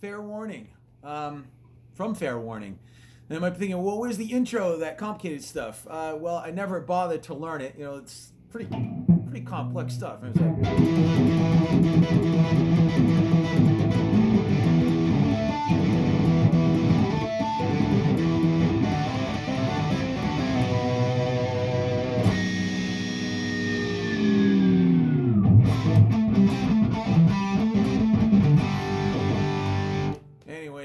Fair Warning, from Fair Warning. And I might be thinking, well, where's the intro, that complicated stuff? Well, I never bothered to learn it. You know, it's pretty complex stuff. And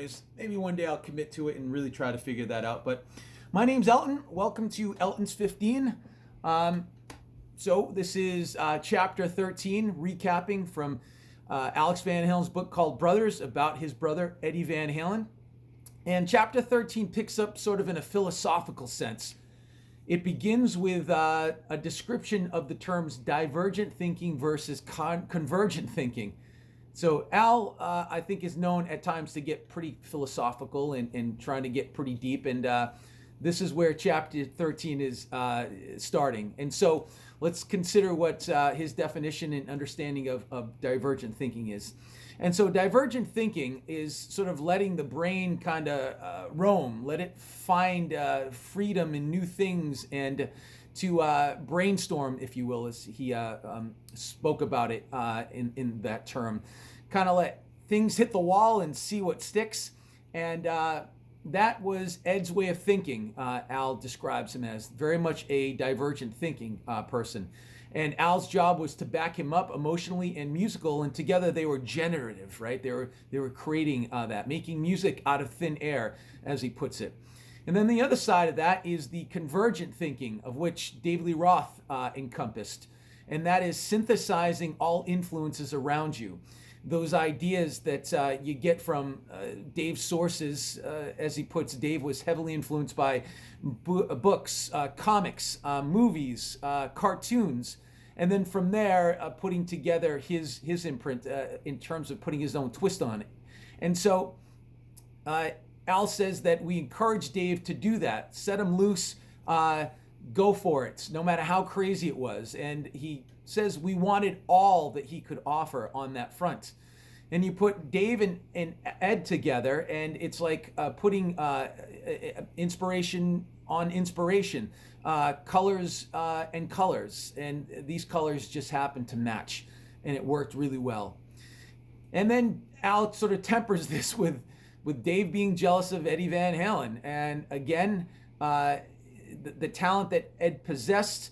it's maybe one day I'll commit to it and really try to figure that out. But my name's Elton. Welcome to Elton's 15. So this is chapter 13, recapping from Alex Van Halen's book called Brothers, about his brother Eddie Van Halen. And chapter 13 picks up sort of in a philosophical sense. It begins with a description of the terms divergent thinking versus convergent thinking. So Al, I think, is known at times to get pretty philosophical and trying to get pretty deep. And this is where chapter 13 is starting. And so let's consider what his definition and understanding of divergent thinking is. And so divergent thinking is sort of letting the brain kind of roam, let it find freedom in new things and to brainstorm, if you will, as he spoke about it in that term. Kind of let things hit the wall and see what sticks. And that was Ed's way of thinking. Al describes him as very much a divergent thinking person. And Al's job was to back him up emotionally and musical, and together they were generative, right? They were creating that, making music out of thin air, as he puts it. And then the other side of that is the convergent thinking, of which David Lee Roth encompassed. And that is synthesizing all influences around you. Those ideas that you get from Dave's sources, as he puts, Dave was heavily influenced by books, comics, movies, cartoons, and then from there putting together his imprint in terms of putting his own twist on it. And so Al says that we encourage Dave to do that, set him loose, go for it, no matter how crazy it was. And he says we wanted all that he could offer on that front. And you put Dave and Ed together, and it's like putting inspiration on inspiration, colors and colors. And these colors just happen to match, and it worked really well. And then Al sort of tempers this with Dave being jealous of Eddie Van Halen. And again, the talent that Ed possessed,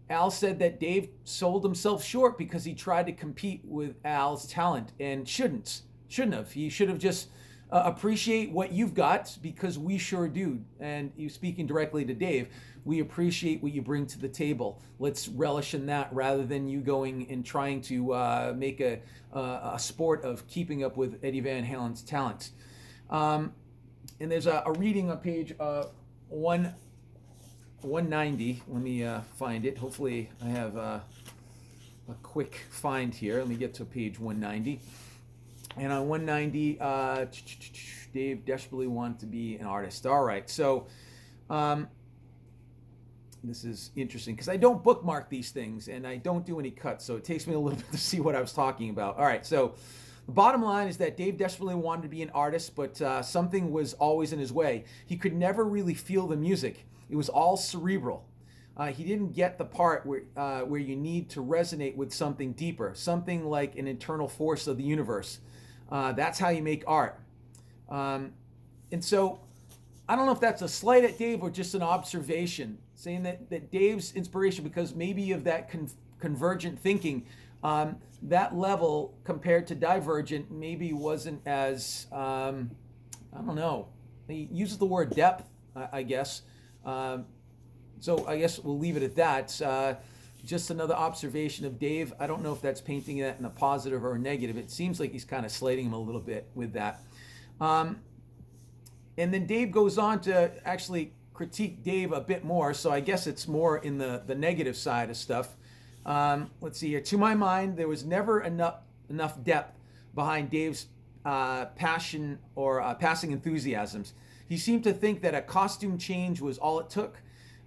Al said that Dave sold himself short because he tried to compete with Al's talent and shouldn't have. He should have just appreciate what you've got, because we sure do. And you speaking directly to Dave, we appreciate what you bring to the table. Let's relish in that rather than you going and trying to make a sport of keeping up with Eddie Van Halen's talent. And there's a reading on page 190. Let me find it. Hopefully I have a quick find here. Let me get to page 190. And on 190, Dave desperately wanted to be an artist. All right, so this is interesting because I don't bookmark these things and I don't do any cuts, so it takes me a little bit to see what I was talking about. All right, so the bottom line is that Dave desperately wanted to be an artist, but something was always in his way. He could never really feel the music. It was all cerebral. He didn't get the part where you need to resonate with something deeper, something like an internal force of the universe. That's how you make art. And so I don't know if that's a slight at Dave or just an observation, saying that Dave's inspiration, because maybe of that convergent thinking, that level compared to Divergent maybe wasn't as, I don't know, he uses the word depth, I guess. So I guess we'll leave it at that. Just another observation of Dave. I don't know if that's painting that in a positive or a negative. It seems like he's kind of slating him a little bit with that. And then Dave goes on to actually critique Dave a bit more. So I guess it's more in the negative side of stuff. Let's see here. To my mind, there was never enough depth behind Dave's passion or passing enthusiasms. He seemed to think that a costume change was all it took.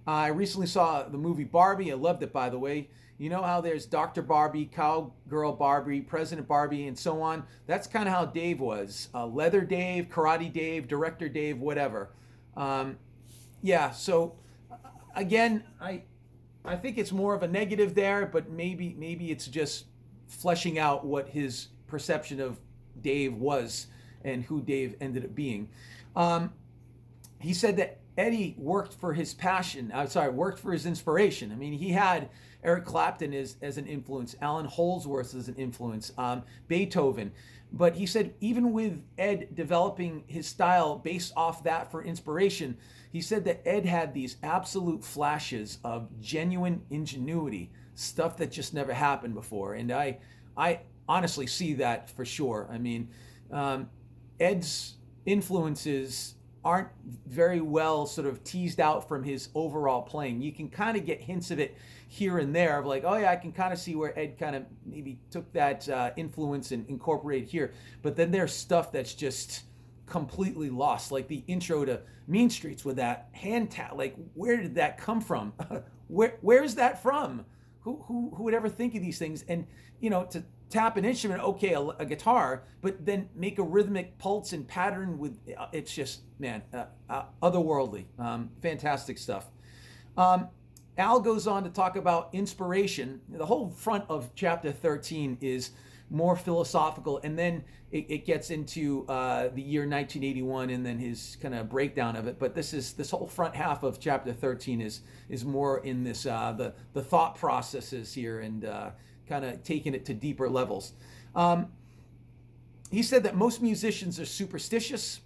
I recently saw the movie Barbie. I loved it, by the way. You know how there's Dr. Barbie, Cowgirl Barbie, President Barbie, and so on? That's kind of how Dave was. Leather Dave, Karate Dave, Director Dave, whatever. Yeah, so again, I think it's more of a negative there, but maybe it's just fleshing out what his perception of Dave was and who Dave ended up being. He said that Eddie worked for his passion. Worked for his inspiration. I mean, he had Eric Clapton as an influence, Alan Holdsworth as an influence, Beethoven. But he said even with Ed developing his style based off that for inspiration, he said that Ed had these absolute flashes of genuine ingenuity, stuff that just never happened before. And I honestly see that for sure. I mean, Ed's influences aren't very well sort of teased out from his overall playing. You can kind of get hints of it here and there of like, oh yeah, I can kind of see where Ed kind of maybe took that influence and incorporated here. But then there's stuff that's just completely lost, like the intro to Mean Streets with that hand tap. Like, where did that come from? Where is that from? Who would ever think of these things? And you know, to tap an instrument, okay, a guitar, but then make a rhythmic pulse and pattern with, it's just, man, otherworldly. Fantastic stuff. Al goes on to talk about inspiration. The whole front of chapter 13 is more philosophical, and then it gets into the year 1981 and then his kind of breakdown of it. But this whole front half of chapter 13 is more in this the thought processes here and kind of taking it to deeper levels. He said that most musicians are superstitious.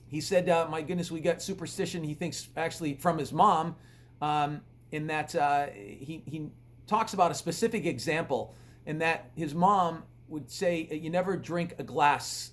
He said, my goodness, we got superstition, he thinks, actually from his mom, in that he talks about a specific example in that his mom would say, you never drink a glass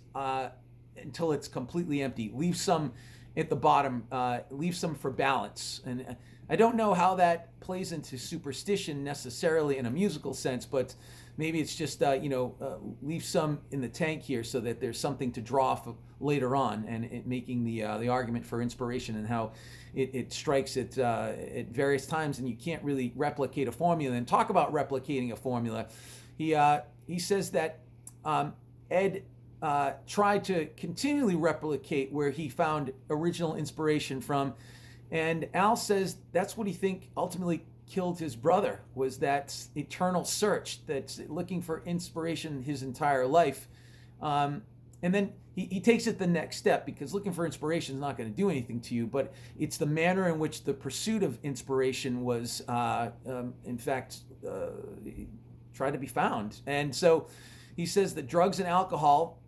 until it's completely empty. Leave some at the bottom, leave some for balance. And I don't know how that plays into superstition necessarily in a musical sense, but maybe it's just, leave some in the tank here so that there's something to draw for later on, and it making the argument for inspiration and how it strikes at various times, and you can't really replicate a formula. And talk about replicating a formula. He says that Ed tried to continually replicate where he found original inspiration from. And Al says that's what he think ultimately killed his brother, was that eternal search, that's looking for inspiration his entire life. And then he takes it the next step, because looking for inspiration is not going to do anything to you, but it's the manner in which the pursuit of inspiration was, in fact, tried to be found. And so he says that drugs and alcohol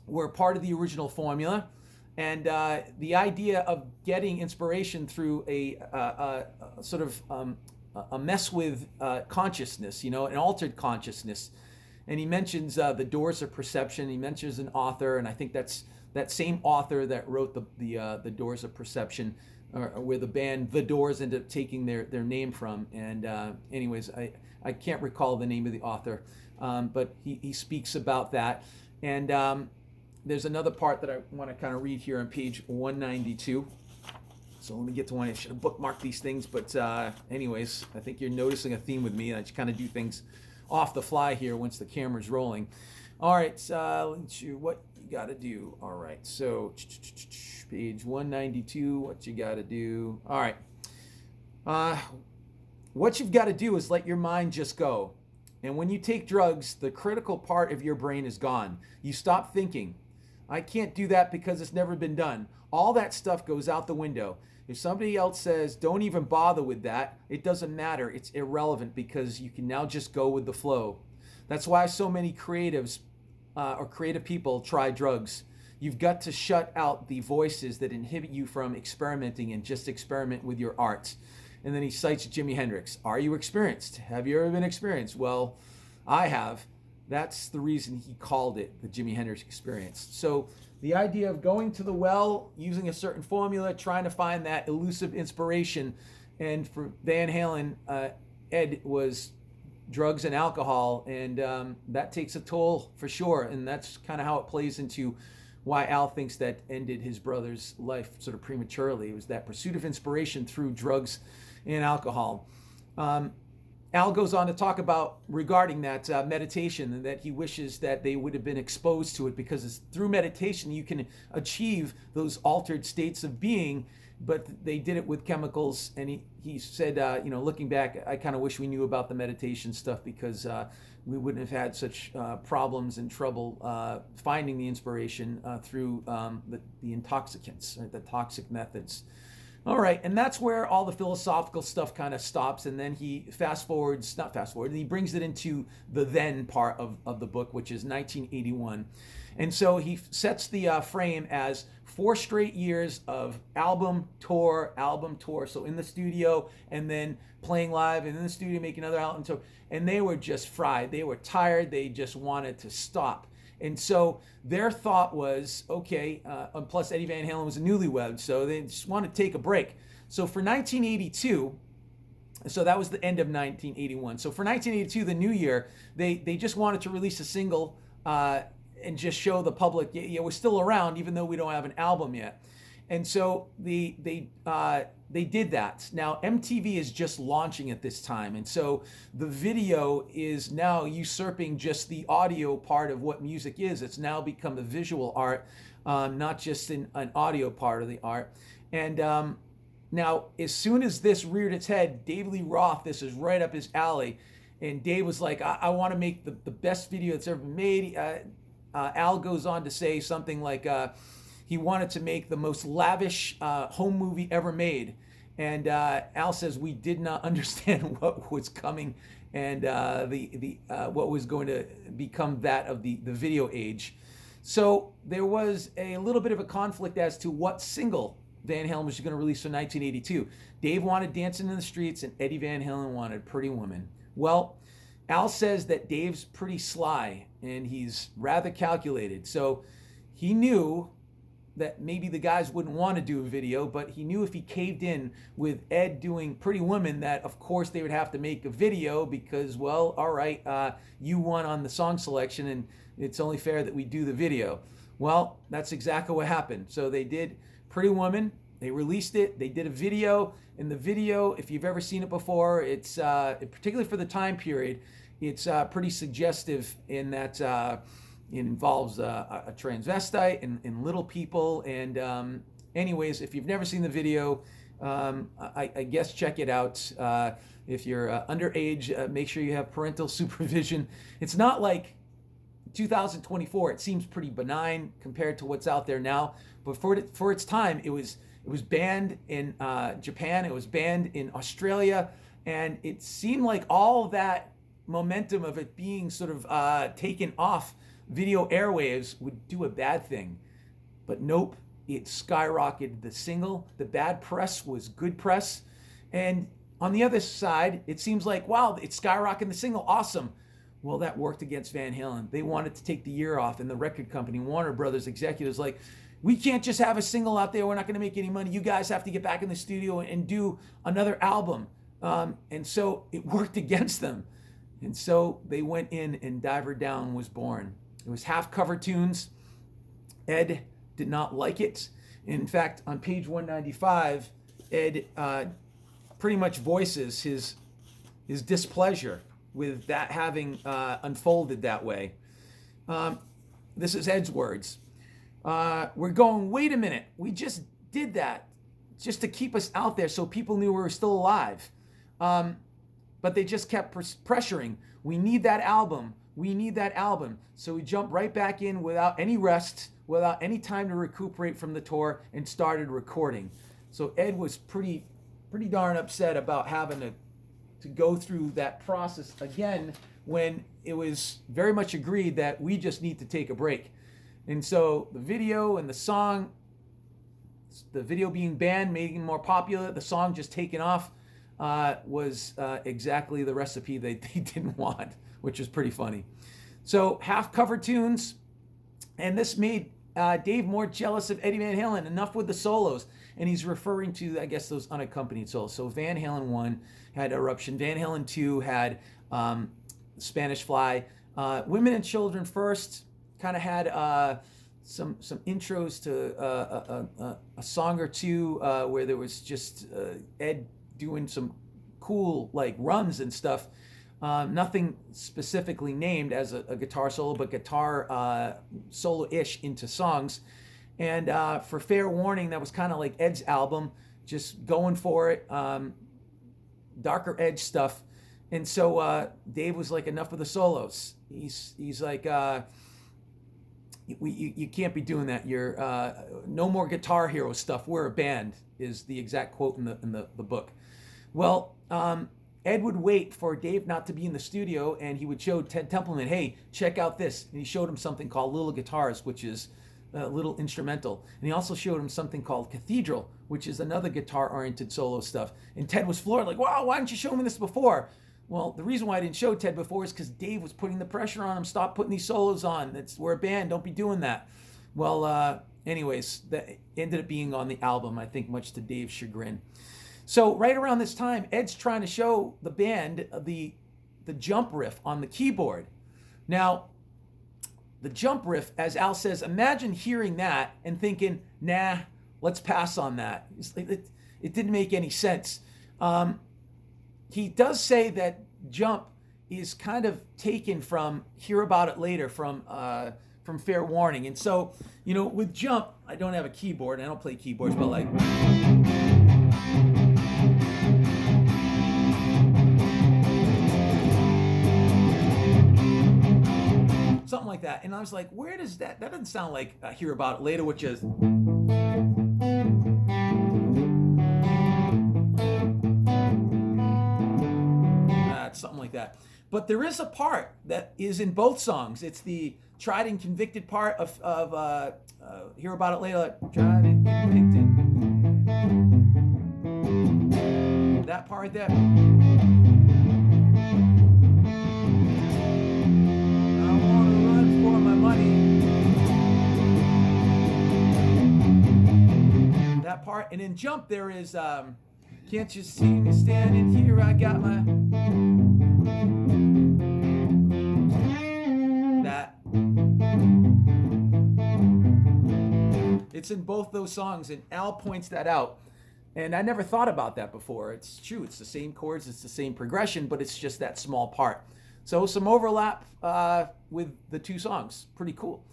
were part of the original formula. And the idea of getting inspiration through a sort of a mess with consciousness, an altered consciousness. And he mentions the Doors of Perception. He mentions an author, and I think that's that same author that wrote the Doors of Perception, where the band The Doors ended up taking their name from. And anyways, I can't recall the name of the author, but he speaks about that. And there's another part that I want to kind of read here on page 192. So let me get to one. I should have bookmarked these things, but anyways, I think you're noticing a theme with me. I just kind of do things off the fly here once the camera's rolling. All right, let's see what you got to do. All right, so page 192, what you got to do. All right. What you've got to do is let your mind just go. And when you take drugs, the critical part of your brain is gone. You stop thinking. I can't do that because it's never been done. All that stuff goes out the window. If somebody else says, don't even bother with that, it doesn't matter. It's irrelevant because you can now just go with the flow. That's why so many creatives or creative people try drugs. You've got to shut out the voices that inhibit you from experimenting and just experiment with your art. And then he cites Jimi Hendrix. Are you experienced? Have you ever been experienced? Well, I have. That's the reason he called it the Jimi Hendrix experience. So the idea of going to the well, using a certain formula, trying to find that elusive inspiration. And for Van Halen, Ed was drugs and alcohol, and that takes a toll for sure. And that's kind of how it plays into why Al thinks that ended his brother's life sort of prematurely. It was that pursuit of inspiration through drugs and alcohol. Al goes on to talk about regarding that meditation, and that he wishes that they would have been exposed to it, because it's through meditation you can achieve those altered states of being, but they did it with chemicals. And he said, looking back, I kind of wish we knew about the meditation stuff, because we wouldn't have had such problems and trouble finding the inspiration through the intoxicants, right, the toxic methods. All right, and that's where all the philosophical stuff kind of stops, and then he he brings it into the then part of the book, which is 1981. And so he sets the frame as 4 straight years of album, tour. So in the studio, and then playing live, and in the studio making another album tour. And they were just fried. They were tired. They just wanted to stop. And so their thought was, okay, plus Eddie Van Halen was a newlywed, so they just want to take a break. So for 1982, so that was the end of 1981. So for 1982, the new year, they just wanted to release a single and just show the public, yeah, we're still around, even though we don't have an album yet. And so they did that. Now MTV is just launching at this time, and so the video is now usurping just the audio part of what music is. It's now become a visual art, not just an audio part of the art. And now, as soon as this reared its head, Dave Lee Roth, this is right up his alley, and Dave was like, I want to make the best video that's ever been made. Al goes on to say something like, he wanted to make the most lavish home movie ever made. And Al says we did not understand what was coming, and what was going to become that of the video age. So there was a little bit of a conflict as to what single Van Halen was going to release for 1982. Dave wanted Dancing in the Streets, and Eddie Van Halen wanted Pretty Woman. Well, Al says that Dave's pretty sly, and he's rather calculated. So he knew that maybe the guys wouldn't want to do a video, but he knew if he caved in with Ed doing Pretty Woman, that of course they would have to make a video, because, well, all right, you won on the song selection, and it's only fair that we do the video. Well, that's exactly what happened. So they did Pretty Woman, they released it, they did a video. In the video, if you've ever seen it before, it's particularly for the time period, it's pretty suggestive in that it involves a transvestite and little people. And anyways, if you've never seen the video, I guess check it out. If you're underage, make sure you have parental supervision. It's not like 2024. It seems pretty benign compared to what's out there now. But for its time, it was banned in Japan. It was banned in Australia. And it seemed like all that momentum of it being sort of taken off video airwaves would do a bad thing. But nope, it skyrocketed the single. The bad press was good press. And on the other side, it seems like, wow, it skyrocketed the single, awesome. Well, that worked against Van Halen. They wanted to take the year off, and the record company, Warner Brothers executives, like, we can't just have a single out there. We're not going to make any money. You guys have to get back in the studio and do another album. And so it worked against them. And so they went in, and Diver Down was born. It was half cover tunes. Ed did not like it. In fact, on page 195, Ed pretty much voices his displeasure with that having unfolded that way. This is Ed's words. We're going, wait a minute, we just did that just to keep us out there so people knew we were still alive. But they just kept pressuring. We need that album. We need that album. So we jumped right back in without any rest, without any time to recuperate from the tour, and started recording. So Ed was pretty darn upset about having to go through that process again when it was very much agreed that we just need to take a break. And so the video and the song, the video being banned, making it more popular, the song just taking off, was exactly the recipe they didn't want, which was pretty funny. So half cover tunes, and this made Dave more jealous of Eddie Van Halen. Enough with the solos. And he's referring to, I guess, those unaccompanied solos. So Van Halen 1 had Eruption. Van Halen 2 had Spanish Fly. Women and Children First kind of had some intros to a song or two where there was just Ed doing some cool like runs and stuff. Nothing specifically named as a guitar solo, but guitar solo-ish into songs. And for Fair Warning, that was kind of like Ed's album, just going for it, darker Edge stuff. And so Dave was like, enough of the solos. He's like, you can't be doing that. You're no more Guitar Hero stuff. We're a band, is the exact quote in the book. Well, Ed would wait for Dave not to be in the studio, and he would show Ted Templeman, hey, check out this. And he showed him something called Little Guitars, which is a little instrumental. And he also showed him something called Cathedral, which is another guitar-oriented solo stuff. And Ted was floored, like, wow, why didn't you show me this before? Well, the reason why I didn't show Ted before is because Dave was putting the pressure on him. Stop putting these solos on. We're a band. Don't be doing that. Well, anyways, that ended up being on the album, I think, much to Dave's chagrin. So right around this time, Ed's trying to show the band the jump riff on the keyboard. Now, the jump riff, as Al says, imagine hearing that and thinking, nah, let's pass on that. It didn't make any sense. He does say that jump is kind of taken from Hear About It Later from Fair Warning. And so, with jump, I don't have a keyboard. I don't play keyboards, but like... something like that. And I was like, where does that doesn't sound like Hear About It Later, which is something like that. But there is a part that is in both songs. It's the tried and convicted part of Hear About It Later, like, tried and convicted. That part there. That part, and in Jump there is can't you see me standing here, I got my that. It's in both those songs, and Al points that out, and I never thought about that before. It's true, it's the same chords, it's the same progression, but it's just that small part. So some overlap with the two songs. Pretty cool.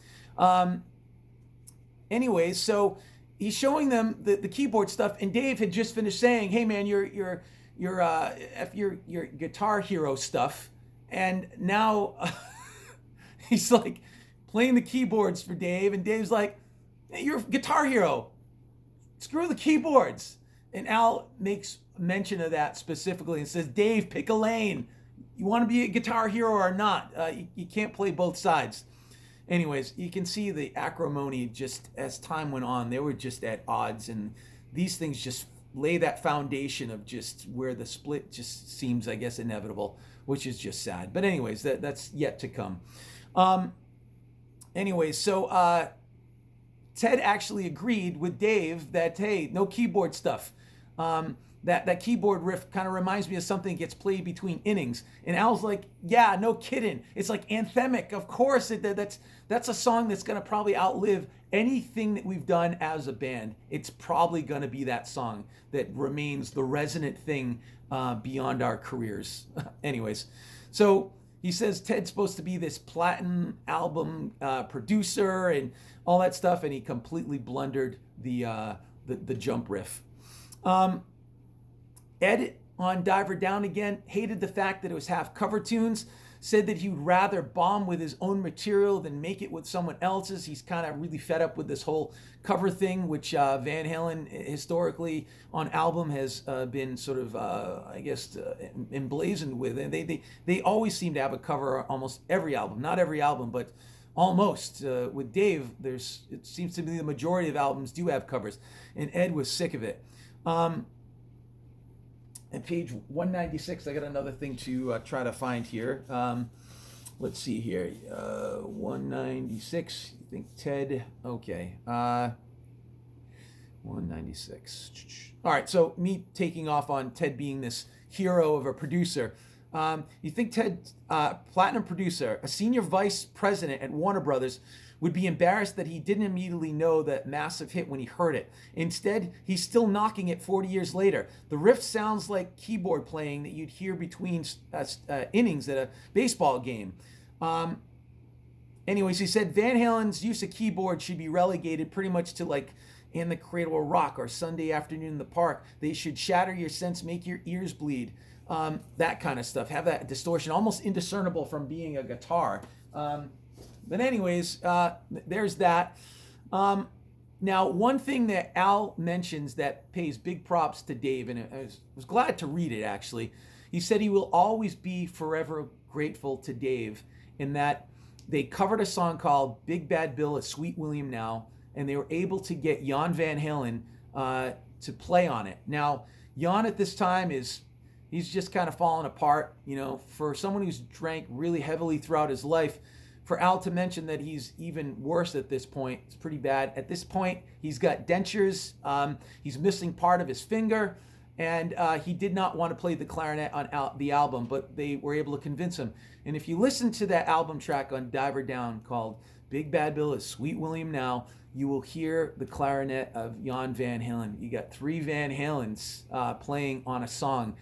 Anyways, so he's showing them the keyboard stuff, and Dave had just finished saying, "Hey man, your Guitar Hero stuff," and now he's like playing the keyboards for Dave, and Dave's like, hey, "You're Guitar Hero. Screw the keyboards." And Al makes mention of that specifically and says, "Dave, pick a lane. You want to be a Guitar Hero or not? You can't play both sides." Anyways, you can see the acrimony just as time went on. They were just at odds, and these things just lay that foundation of just where the split just seems, I guess, inevitable, which is just sad. But anyways, that's yet to come. Anyways, so Ted actually agreed with Dave that, hey, no keyboard stuff. That keyboard riff kind of reminds me of something that gets played between innings. And Al's like, yeah, no kidding. It's like anthemic. Of course, that's a song that's going to probably outlive anything that we've done as a band. It's probably going to be that song that remains the resonant thing beyond our careers. Anyways, so he says Ted's supposed to be this platinum album producer and all that stuff, and he completely blundered the jump riff. Ed on Diver Down Again hated the fact that it was half cover tunes. said that he would rather bomb with his own material than make it with someone else's. He's kind of really fed up with this whole cover thing, which Van Halen historically on album has been sort of, emblazoned with. And they always seem to have a cover almost every album. Not every album, but almost. With Dave, it seems to be the majority of albums do have covers. And Ed was sick of it. At page 196, I got another thing to try to find here. Let's see here. 196, I think Ted, okay. 196. All right, so me taking off on Ted being this hero of a producer. You think Ted, platinum producer, a senior vice president at Warner Brothers, would be embarrassed that he didn't immediately know that massive hit when he heard it. Instead, he's still knocking it 40 years later. The riff sounds like keyboard playing that you'd hear between innings at a baseball game. Anyways, he said Van Halen's use of keyboard should be relegated pretty much to like In the Cradle of Rock or Sunday Afternoon in the Park. They should shatter your sense, make your ears bleed. That kind of stuff. Have that distortion, almost indiscernible from being a guitar. But anyways, there's that. Now, one thing that Al mentions that pays big props to Dave, and I was glad to read it actually. He said he will always be forever grateful to Dave in that they covered a song called Big Bad Bill at Sweet William Now, and they were able to get Jan Van Halen to play on it. Now, Jan at this time he's just kind of falling apart. You know, for someone who's drank really heavily throughout his life, for Al to mention that he's even worse at this point, it's pretty bad. At this point, he's got dentures, he's missing part of his finger, and he did not want to play the clarinet on the album, but they were able to convince him. And if you listen to that album track on Diver Down called Big Bad Bill at Sweet William Now, you will hear the clarinet of Jan Van Halen. You got 3 Van Halens playing on a song.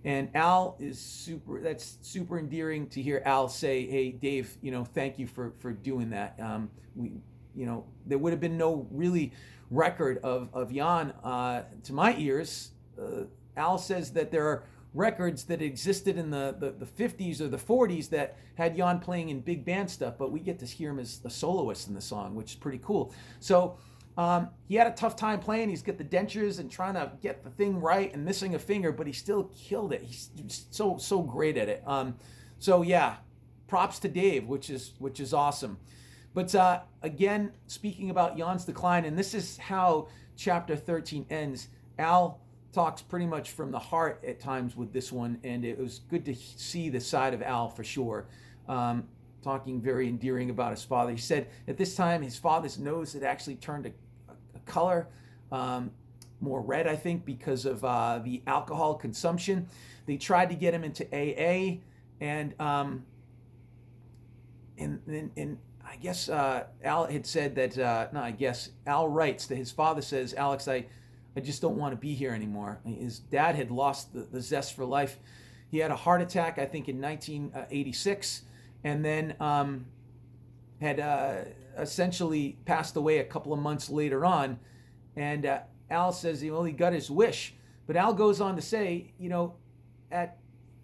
And Al is that's super endearing to hear Al say, hey, Dave, thank you for doing that. There would have been no really record of Jan to my ears. Al says that there are records that existed in the 50s or the 40s that had Jan playing in big band stuff, but we get to hear him as a soloist in the song, which is pretty cool. So he had a tough time playing. He's got the dentures and trying to get the thing right and missing a finger, but he still killed it. He's so great at it. So yeah, props to Dave, which is awesome. But again, speaking about Jan's decline, and this is how chapter 13 ends. Al talks pretty much from the heart at times with this one, and it was good to see the side of Al for sure. Talking very endearing about his father. He said at this time his father's nose had actually turned a color, more red, I think, because of the alcohol consumption. They tried to get him into AA, and I guess Al had said that. Al writes that his father says, "Alex, I just don't want to be here anymore." His dad had lost the zest for life. He had a heart attack, I think, in 1986, and then had essentially passed away a couple of months later on. And Al says he got his wish. But Al goes on to say, as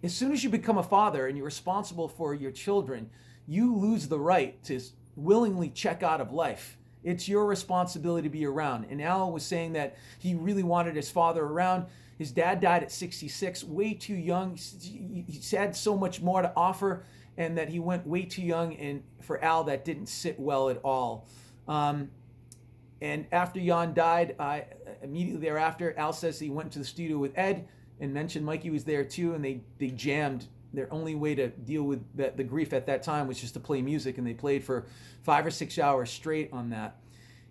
soon as you become a father and you're responsible for your children, you lose the right to willingly check out of life. It's your responsibility to be around. And Al was saying that he really wanted his father around. His dad died at 66, way too young. He had so much more to offer, and that he went way too young, and for Al that didn't sit well at all. And after Jan died, immediately thereafter, Al says he went to the studio with Ed and mentioned Mikey was there too, and they jammed. Their only way to deal with the grief at that time was just to play music, and they played for 5 or 6 hours straight on that.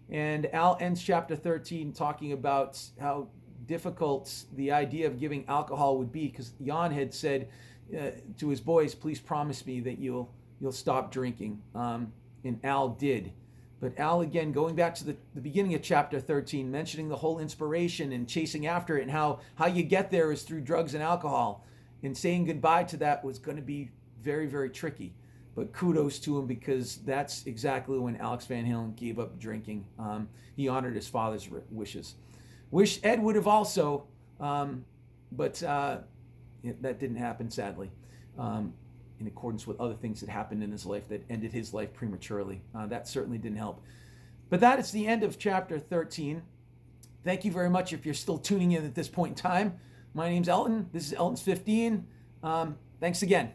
And Al ends chapter 13 talking about how difficult the idea of giving alcohol would be, because Jan had said to his boys, please promise me that you'll stop drinking. And Al did. But Al, again, going back to the beginning of chapter 13, mentioning the whole inspiration and chasing after it, and how you get there is through drugs and alcohol. And saying goodbye to that was going to be very, very tricky. But kudos to him, because that's exactly when Alex Van Halen gave up drinking. He honored his father's wishes. Wish Ed would have also, but that didn't happen, sadly. in accordance with other things that happened in his life that ended his life prematurely. That certainly didn't help. But that is the end of chapter 13. Thank you very much if you're still tuning in at this point in time. My name's Elton. This is Elton's 15. Thanks again.